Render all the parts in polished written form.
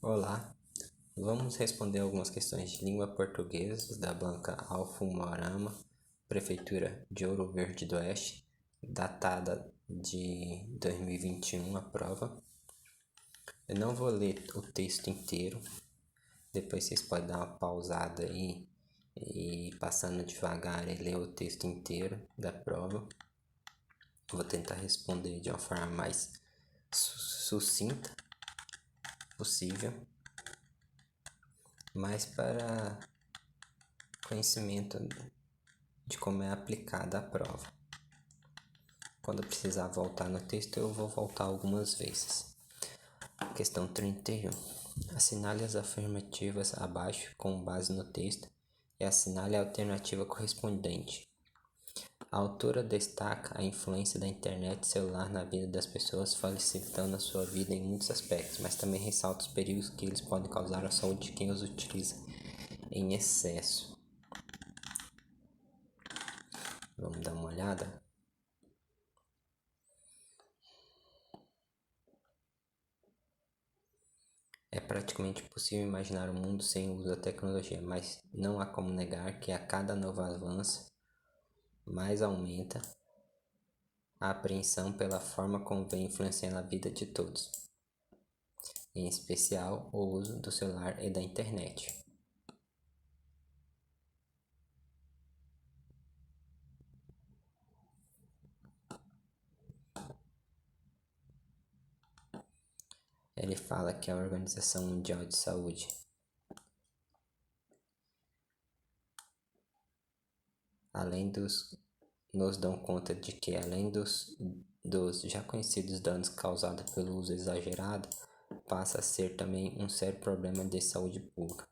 Olá, vamos responder algumas questões de língua portuguesa da banca Alfumorama, Prefeitura de Ouro Verde do Oeste, datada de 2021, a prova. Eu não vou ler o texto inteiro, depois vocês podem dar uma pausada aí e passando devagar e ler o texto inteiro da prova. Vou tentar responder de uma forma mais sucinta possível, mas para conhecimento de como é aplicada a prova. Quando eu precisar voltar no texto, eu vou voltar algumas vezes. Questão 31. Assinale as afirmativas abaixo com base no texto e assinale a alternativa correspondente. A autora destaca a influência da internet celular na vida das pessoas, facilitando a sua vida em muitos aspectos, mas também ressalta os perigos que eles podem causar à saúde de quem os utiliza em excesso. Vamos dar uma olhada? É praticamente impossível imaginar um mundo sem o uso da tecnologia, mas não há como negar que a cada novo avanço, mais aumenta a apreensão pela forma como vem influenciando a vida de todos, em especial o uso do celular e da internet. Ele fala que a Organização Mundial de Saúde nos dão conta de que, além dos já conhecidos danos causados pelo uso exagerado, passa a ser também um sério problema de saúde pública,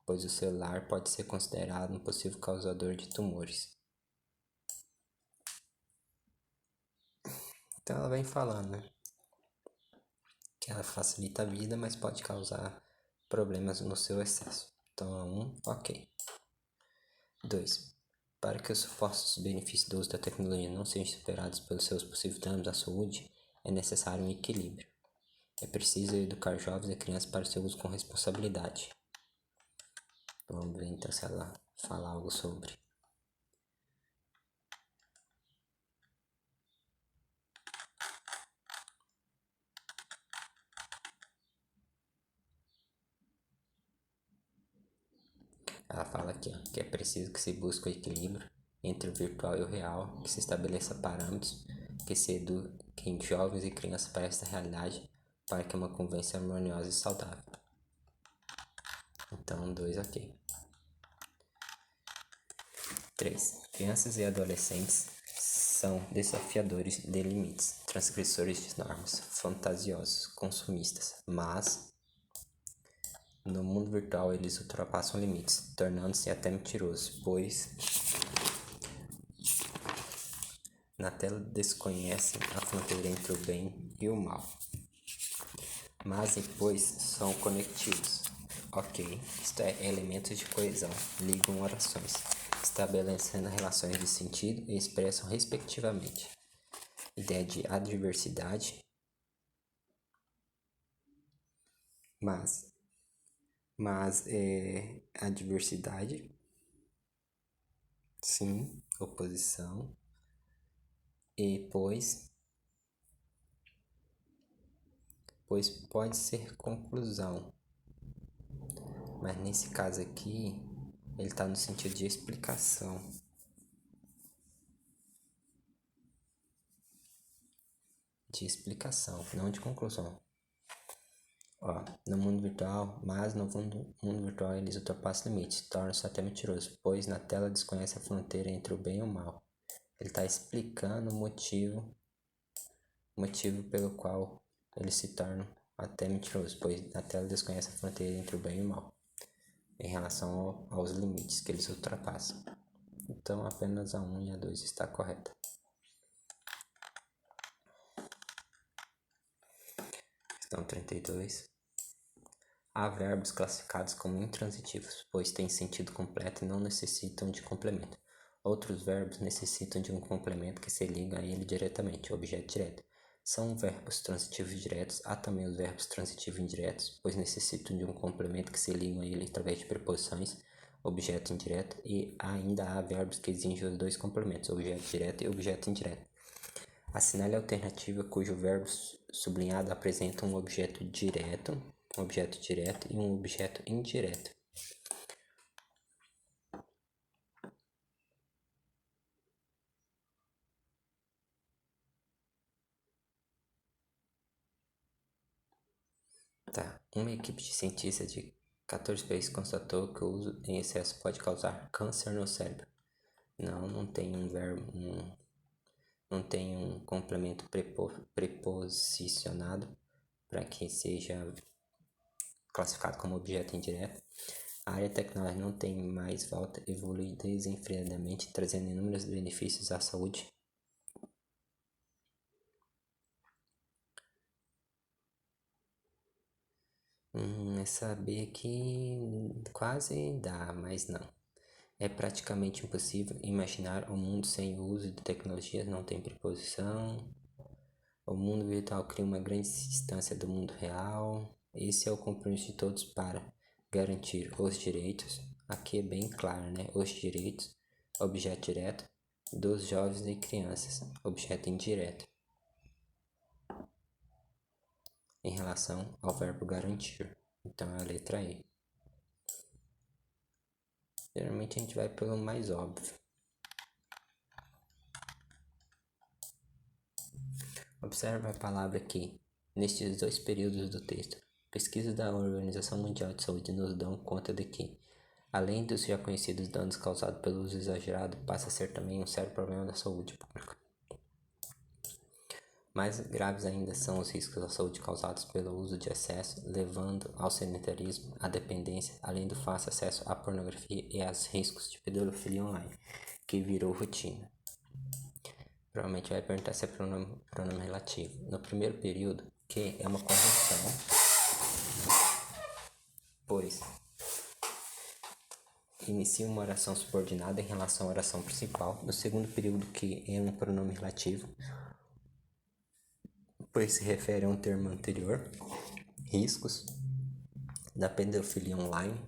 pois o celular pode ser considerado um possível causador de tumores. Então ela vem falando, né, que ela facilita a vida, mas pode causar problemas no seu excesso. Então, ok. 2. Para que os supostos benefícios do uso da tecnologia não sejam superados pelos seus possíveis danos à saúde, é necessário um equilíbrio. É preciso educar jovens e crianças para o seu uso com responsabilidade. Vamos ver então se ela fala algo sobre. Ela fala aqui, ó, que é preciso que se busque o equilíbrio entre o virtual e o real, que se estabeleça parâmetros que se eduquem jovens e crianças para esta realidade, para que uma convivência harmoniosa e saudável. Então, 2 ok. 3. Crianças e adolescentes são desafiadores de limites, transgressores de normas, fantasiosos, consumistas, mas no mundo virtual eles ultrapassam limites, tornando-se até mentirosos, pois na tela desconhecem a fronteira entre o bem e o mal, mas depois são conectivos. Ok, isto é, elementos de coesão, ligam orações, estabelecendo relações de sentido e expressam respectivamente ideia de adversidade, mas adversidade, sim, oposição, e pois pode ser conclusão, mas nesse caso aqui ele está no sentido de explicação. De explicação, não de conclusão. Ó, no mundo virtual, mas no mundo virtual eles ultrapassam limites, tornam-se até mentirosos, pois na tela desconhece a fronteira entre o bem e o mal. Ele está explicando o motivo pelo qual eles se tornam até mentirosos, pois na tela desconhece a fronteira entre o bem e o mal, em relação aos limites que eles ultrapassam. Então apenas a 1 e a 2 está correta. Questão 32. Há verbos classificados como intransitivos, pois têm sentido completo e não necessitam de complemento. Outros verbos necessitam de um complemento que se liga a ele diretamente, objeto direto. São verbos transitivos diretos. Há também os verbos transitivos indiretos, pois necessitam de um complemento que se liga a ele através de preposições, objeto indireto, e ainda há verbos que exigem os dois complementos, objeto direto e objeto indireto. Assinale a alternativa cujo verbo sublinhado apresenta um objeto direto e um objeto indireto. Tá. Uma equipe de cientistas de 14 países constatou que o uso em excesso pode causar câncer no cérebro. Não tem um verbo, não tem um complemento preposicionado para que seja classificado como objeto indireto. A área tecnológica não tem mais volta, evolui desenfreadamente, trazendo inúmeros benefícios à saúde. É saber que quase dá, mas não. É praticamente impossível imaginar um mundo sem o uso de tecnologias, não tem preposição. O mundo virtual cria uma grande distância do mundo real. Esse é o compromisso de todos para garantir os direitos. Aqui é bem claro, né? Os direitos, objeto direto, dos jovens e crianças, objeto indireto. Em relação ao verbo garantir. Então é a letra E. Geralmente a gente vai pelo mais óbvio. Observe a palavra aqui, nestes dois períodos do texto. Pesquisas da Organização Mundial de Saúde nos dão conta de que, além dos já conhecidos danos causados pelo uso exagerado, passa a ser também um sério problema da saúde pública. Mais graves ainda são os riscos à saúde causados pelo uso de excesso, levando ao sedentarismo, à dependência, além do fácil acesso à pornografia e aos riscos de pedofilia online, que virou rotina. Provavelmente vai perguntar se é pronome relativo. No primeiro período, que é uma conjunção, pois inicia uma oração subordinada em relação à oração principal. No segundo período, que é um pronome relativo, pois se refere a um termo anterior, riscos da pedofilia online,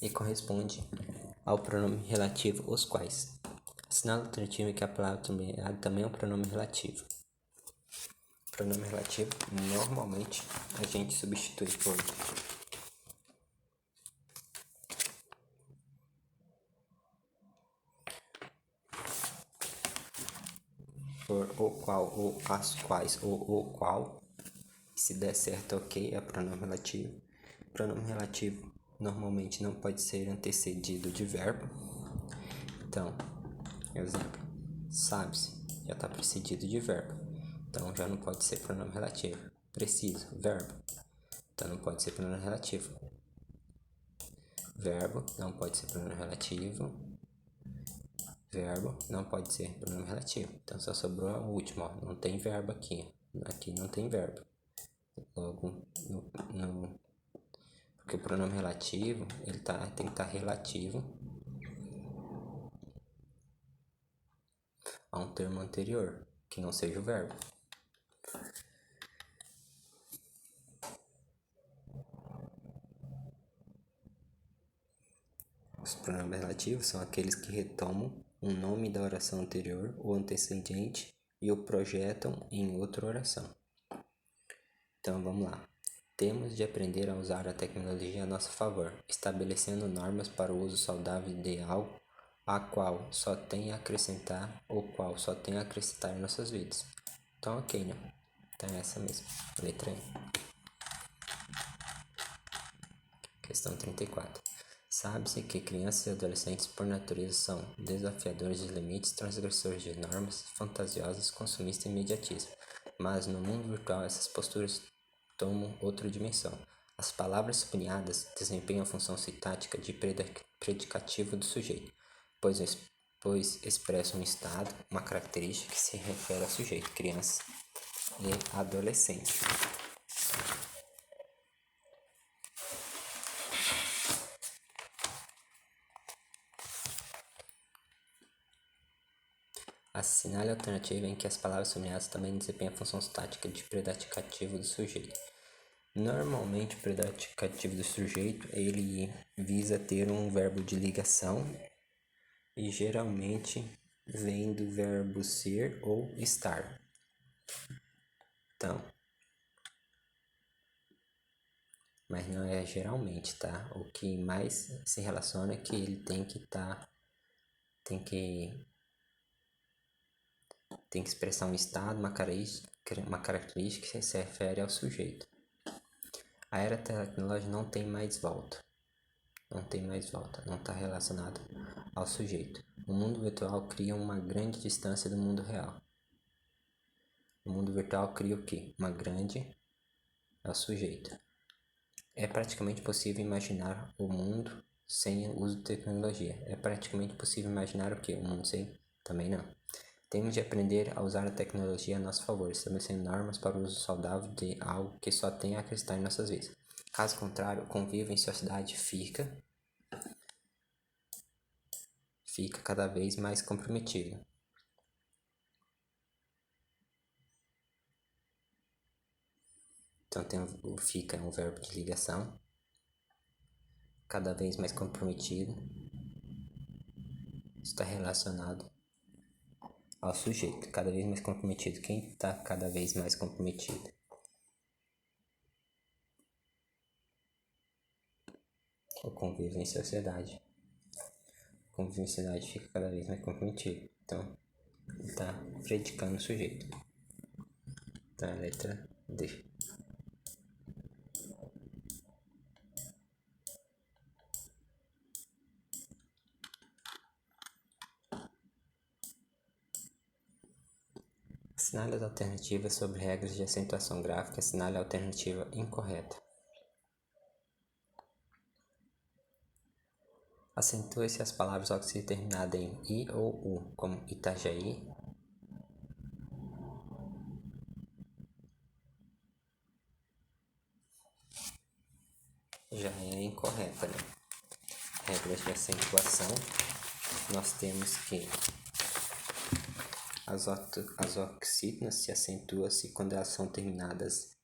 e corresponde ao pronome relativo os quais. Assinala a alternativa que a palavra também é um pronome relativo. Pronome relativo, normalmente a gente substitui por o qual, ou as quais, ou o qual. Se der certo, ok, é pronome relativo. Pronome relativo normalmente não pode ser antecedido de verbo. Então, exemplo, sabe-se, já está precedido de verbo. Então, já não pode ser pronome relativo. Preciso, verbo. Então, não pode ser pronome relativo. Verbo não pode ser pronome relativo. Verbo não pode ser pronome relativo. Então, só sobrou a última, ó. Não tem verbo aqui. Aqui não tem verbo. Logo, porque o pronome relativo, ele tem que estar relativo a um termo anterior, que não seja o verbo. Os pronomes relativos são aqueles que retomam um nome da oração anterior ou antecedente e o projetam em outra oração. Então vamos lá. Temos de aprender a usar a tecnologia a nosso favor, estabelecendo normas para o uso saudável de algo a qual só tem a acrescentar ou qual só tem a acrescentar em nossas vidas. Então ok, né? Então é essa mesmo, letra E. Questão 34. Sabe-se que crianças e adolescentes, por natureza, são desafiadores de limites, transgressores de normas, fantasiosas, consumistas e imediatistas. Mas no mundo virtual essas posturas tomam outra dimensão. As palavras sublinhadas desempenham a função sintática de predicativo do sujeito, pois expressam um estado, uma característica que se refere ao sujeito, criança e adolescente. Assinale a alternativa em que as palavras sublinhadas também desempenham a função tática de predicativo do sujeito. Normalmente, o predicativo do sujeito ele visa ter um verbo de ligação e geralmente vem do verbo ser ou estar. Então, mas não é geralmente, tá? O que mais se relaciona é que ele tem que expressar um estado, uma característica que se refere ao sujeito. A era tecnológica não tem mais volta. Não está relacionado ao sujeito. O mundo virtual cria uma grande distância do mundo real. O mundo virtual cria o quê? Uma grande é o sujeito. É praticamente possível imaginar o mundo sem o uso de tecnologia. É praticamente possível imaginar o quê? O mundo sem? Também não. Temos de aprender a usar a tecnologia a nosso favor, estabelecendo normas para o uso saudável de algo que só tem a acrescentar em nossas vidas. Caso contrário, o convívio em sociedade fica cada vez mais comprometido. Então tem o fica é um verbo de ligação, cada vez mais comprometido, está relacionado ao sujeito, cada vez mais comprometido. Quem está cada vez mais comprometido? O convívio em sociedade. O convívio em sociedade fica cada vez mais comprometido. Então, está predicando o sujeito. Então, a letra D. Assinale as alternativas sobre regras de acentuação gráfica. Assinale a alternativa incorreta. Acentue-se as palavras ao que se terminada em I ou U, como Itajaí. Já é incorreta, né? Regras de acentuação. Nós temos que as oxítonas se acentuam-se quando elas são terminadas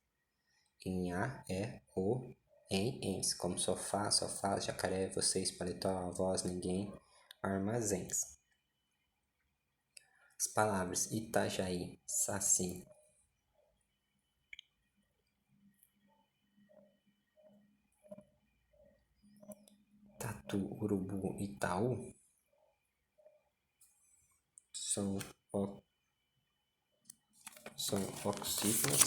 em A, E, O, em ens, como sofá, sofás, jacaré, vocês, paletó, avós, ninguém, armazéns. As palavras Itajaí, Saci, Tatu, Urubu, Itaú são oxítonas.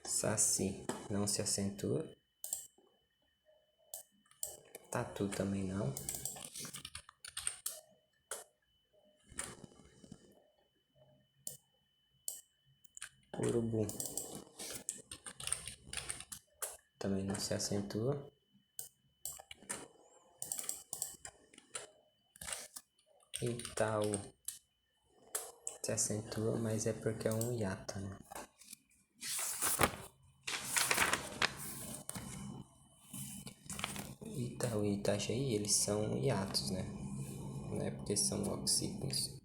Saci não se acentua. Tatu também não. Urubu também não se acentua. Itaú se acentua, mas é porque é um hiato, né? Itaú e Itajaí, eles são hiatos, né? Não é porque são oxítonos.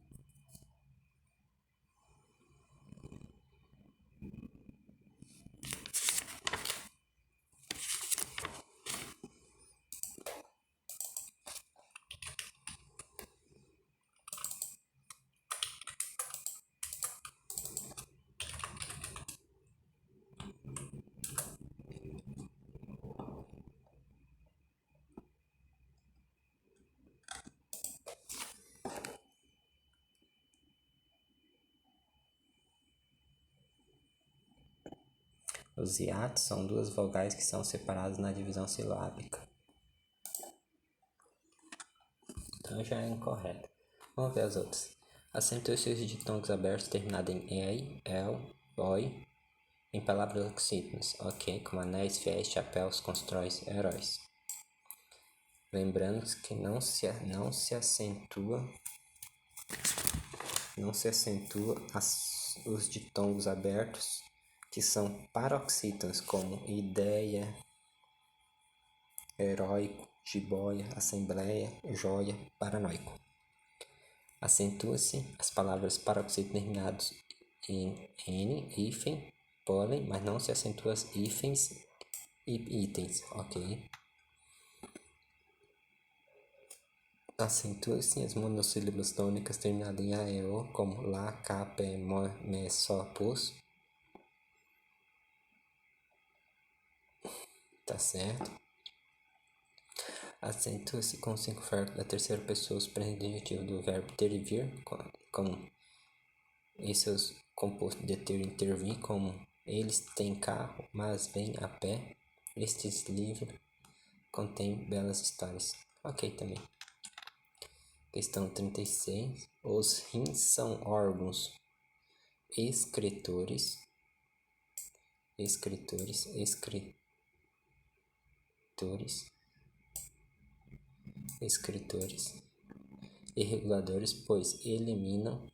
Os hiatos são duas vogais que são separadas na divisão silábica. Então já é incorreto. Vamos ver as outras. Acentue-se os ditongos abertos terminados em ei, el, oi, em palavras oxítonas, ok, como anéis, fiéis, chapéus, constróis, heróis. Lembrando que não se acentua os ditongos abertos que são paroxítonos, como ideia, heróico, jiboia, assembleia, joia, paranoico. Acentua-se as palavras paroxítonos terminados em n, hífen, pólen, mas não se acentua as hífens e itens, ok? Acentua-se as monossílabas tônicas terminadas em a e o, como lá, cá, pé, mó, mé, só, pus. Tá certo? Acentua-se com 5 verbos da terceira pessoa os predicativos do verbo ter e vir, como e seus compostos de ter e intervir, como eles têm carro, mas vêm a pé. Estes livros contêm belas histórias. Ok, também. Questão 36. Os rins são órgãos excretores e reguladores, pois eliminam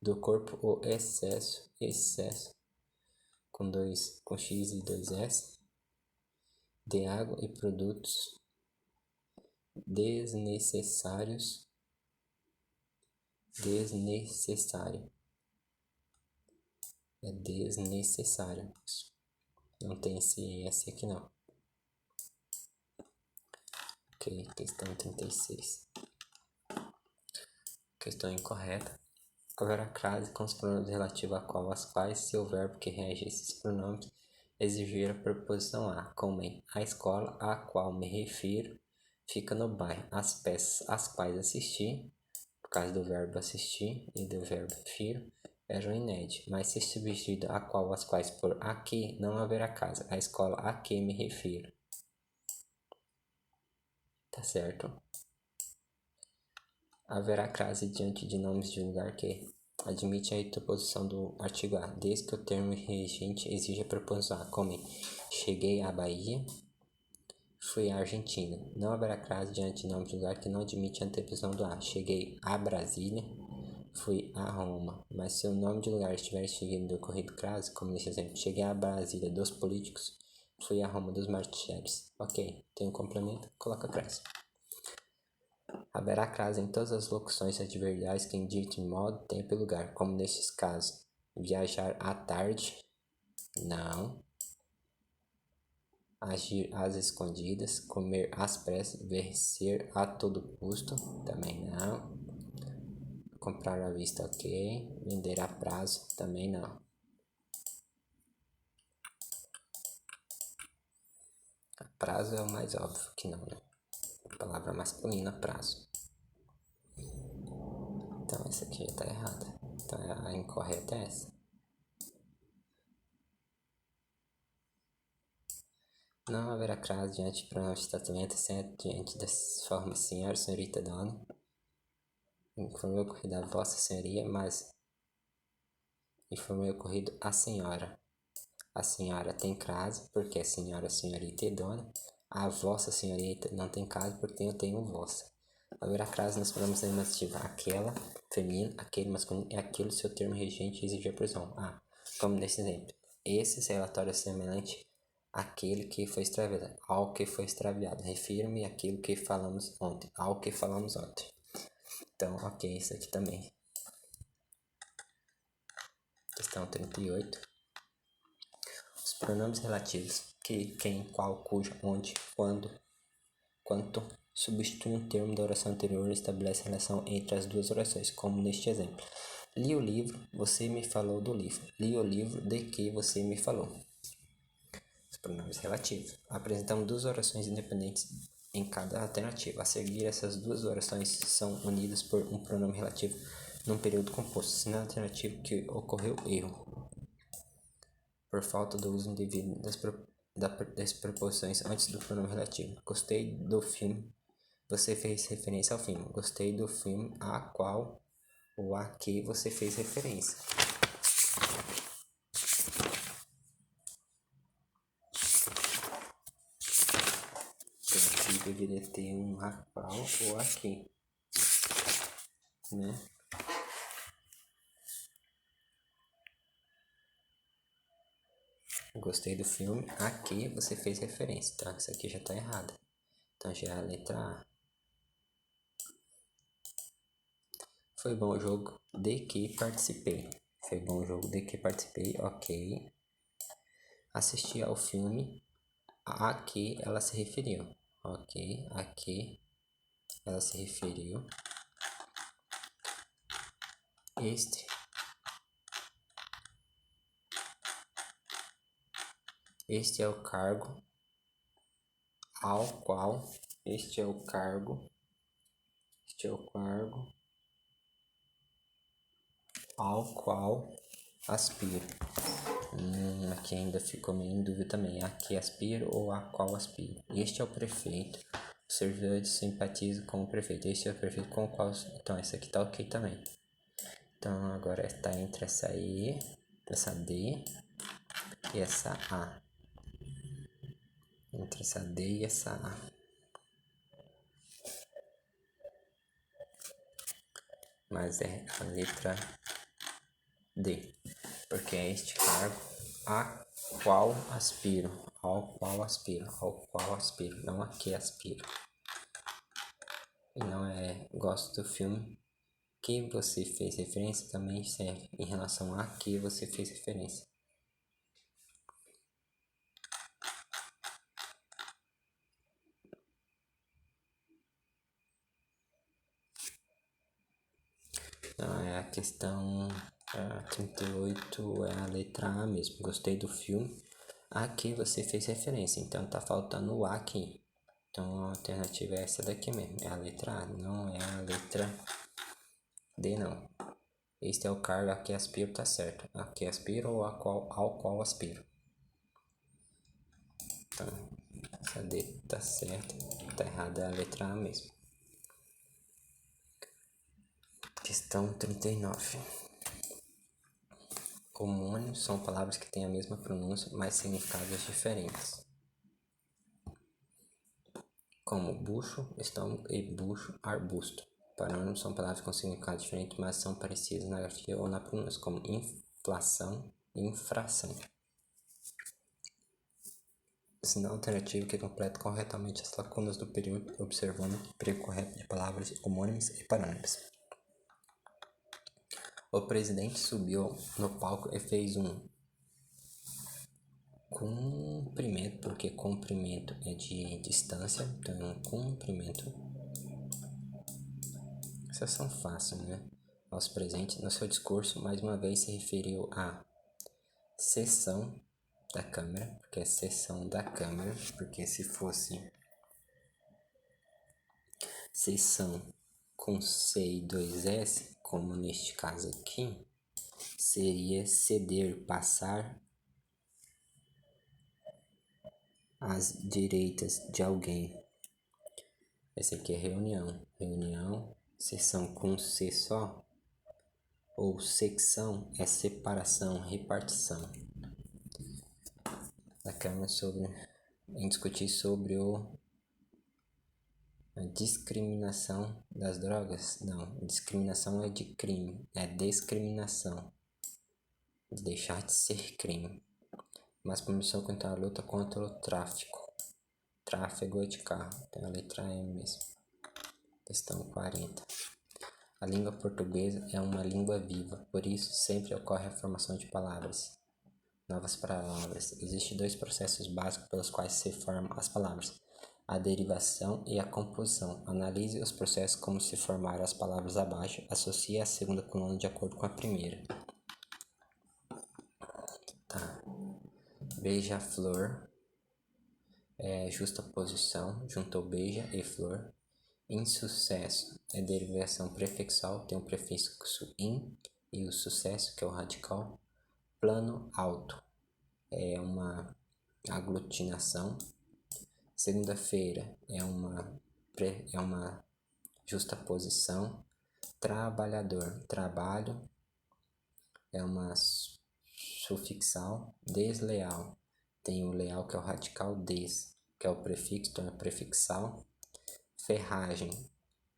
do corpo o excesso com x e 2s de água e produtos desnecessários. É desnecessário. Não tem esse S aqui não. Ok, questão 36. Questão incorreta. Qual era a crase com os pronomes relativos a qual as quais seu verbo que rege esses pronomes exigir a preposição a, como em a escola a qual me refiro fica no bairro. As peças às quais assisti, por causa do verbo assistir e do verbo refiro, eram inéditos, mas se substituído a qual as quais por aqui, não haverá casa. A escola a que me refiro. Tá certo? Haverá crase diante de nomes de lugar que admite a interposição do artigo a, desde que o termo regente exija a preposição a, como em cheguei à Bahia, fui à Argentina. Não haverá crase diante de nomes de lugar que não admite a interposição do a. Cheguei a Brasília, fui a Roma. Mas se o nome de lugar estiver seguindo do ocorrido crase, como nesse exemplo, cheguei a Brasília dos políticos, fui a Roma dos marchários. Ok, tem um complemento, coloca crase. Haverá crase em todas as locuções adverbiais que indiquem modo, tempo e lugar, como nestes casos. Viajar à tarde, não. Agir às escondidas, comer às pressas, vencer a todo custo, também não. Comprar à vista, ok. Vender a prazo, também não. A prazo é o mais óbvio que não, né? A palavra masculina, prazo. Então essa aqui já está errada. Então a incorreta é essa. Não haverá crase diante de pronomes de tratamento, exceto diante das formas senhora, senhorita, dona. Informei o ocorrido a vossa senhoria, mas informei o ocorrido a senhora. A senhora tem crase, porque é senhora, senhorita e dona. A vossa senhorita não tem crase, porque eu tenho vossa. Haverá crase nos pronomes afirmativos aquela, feminino, aquele masculino e aquilo seu termo regente exige a prisão. Como nesse exemplo. Esse relatório é semelhante àquele que foi extraviado, ao que foi extraviado. Refiro-me àquilo que falamos ontem, ao que falamos ontem. Então, ok, isso aqui também. Questão 38. Os pronomes relativos que, quem, qual, cujo, onde, quando, quanto substituem o termo da oração anterior e estabelece relação entre as duas orações, como neste exemplo. Li o livro, você me falou do livro. Li o livro de que você me falou. Os pronomes relativos. Apresentamos duas orações independentes em cada alternativa. A seguir, essas duas orações são unidas por um pronome relativo num período composto, se na alternativa que ocorreu erro. por falta do uso indevido das preposições antes do pronome relativo. Gostei do filme. Você fez referência ao filme. Gostei do filme a qual ou a que você fez referência. Então aqui deveria ter um a qual ou a que, né? Gostei do filme a que você fez referência. Então isso aqui já está errado. Então já é a letra A. Foi bom o jogo de que participei. Foi bom o jogo de que participei, ok. Assisti ao filme a que ela se referiu, ok. A que ela se referiu. Este é o cargo ao qual. Este é o cargo ao qual aspiro. Aqui ainda ficou meio em dúvida também. A que aspiro ou a qual aspiro. Este é o prefeito. Os servidores simpatizam com o prefeito. Este é o prefeito com o qual. Então, essa aqui tá ok também. Então, agora está entre essa E, essa D e essa A. Entre essa D e essa A. Mas é a letra D. Porque é este cargo a qual aspiro. Ao qual aspiro. Ao qual aspiro. Não a que aspiro. E não é gosto do filme que você fez referência também serve em relação a que você fez referência. Então é a questão 38 é a letra A mesmo. Gostei do filme a que você fez referência. Então tá faltando o A aqui. Então a alternativa é essa daqui mesmo. É a letra A, não é a letra D não. Este é o cargo a que aspiro, tá certo. A que aspiro ou ao qual aspiro. Então, essa D tá certa. Tá errada é a letra A mesmo. Questão 39. Homônimos são palavras que têm a mesma pronúncia, mas significados diferentes. Como bucho, estômago e bucho, arbusto. Parânomos são palavras com significados diferentes, mas são parecidas na grafia ou na pronúncia, como inflação e infração. Sinal alternativo que completa corretamente as lacunas do período, observando o emprego correto de palavras homônimas e parânomes. O presidente subiu no palco e fez um cumprimento, porque comprimento é de distância, então é um cumprimento. Essas são fáceis, né? Aos presentes, no seu discurso, mais uma vez se referiu à sessão da Câmara, porque é sessão da Câmara, porque se fosse sessão com C e 2S, como neste caso aqui, seria ceder, passar às direitas de alguém. Essa aqui é reunião, sessão com C só, ou secção é separação, repartição. A Câmara em discutir sobre a discriminação das drogas. Não, discriminação é de crime, é discriminação, de deixar de ser crime. Mas permissão contra a luta contra o tráfego de carro. Então a letra M mesmo. Questão 40. A língua portuguesa é uma língua viva, por isso sempre ocorre a formação de palavras. Novas palavras. Existem dois processos básicos pelos quais se formam as palavras: a derivação e a composição. Analise os processos como se formaram as palavras abaixo. Associe a segunda coluna de acordo com a primeira. Tá. Beija-flor é justaposição, juntou beija e flor. Insucesso é derivação prefixal, tem o prefixo in e o sucesso, que é o radical. Plano alto é uma aglutinação. Segunda-feira é uma justaposição. Trabalhador, trabalho, é uma sufixal. Desleal, tem o leal que é o radical des, que é o prefixo, então é prefixal. Ferragem,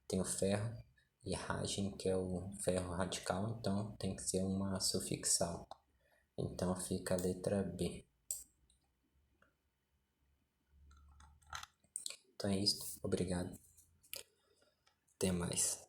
tem o ferro, e ragem, que é o ferro radical, então tem que ser uma sufixal. Então fica a letra B. Então é isso, obrigado. Até mais.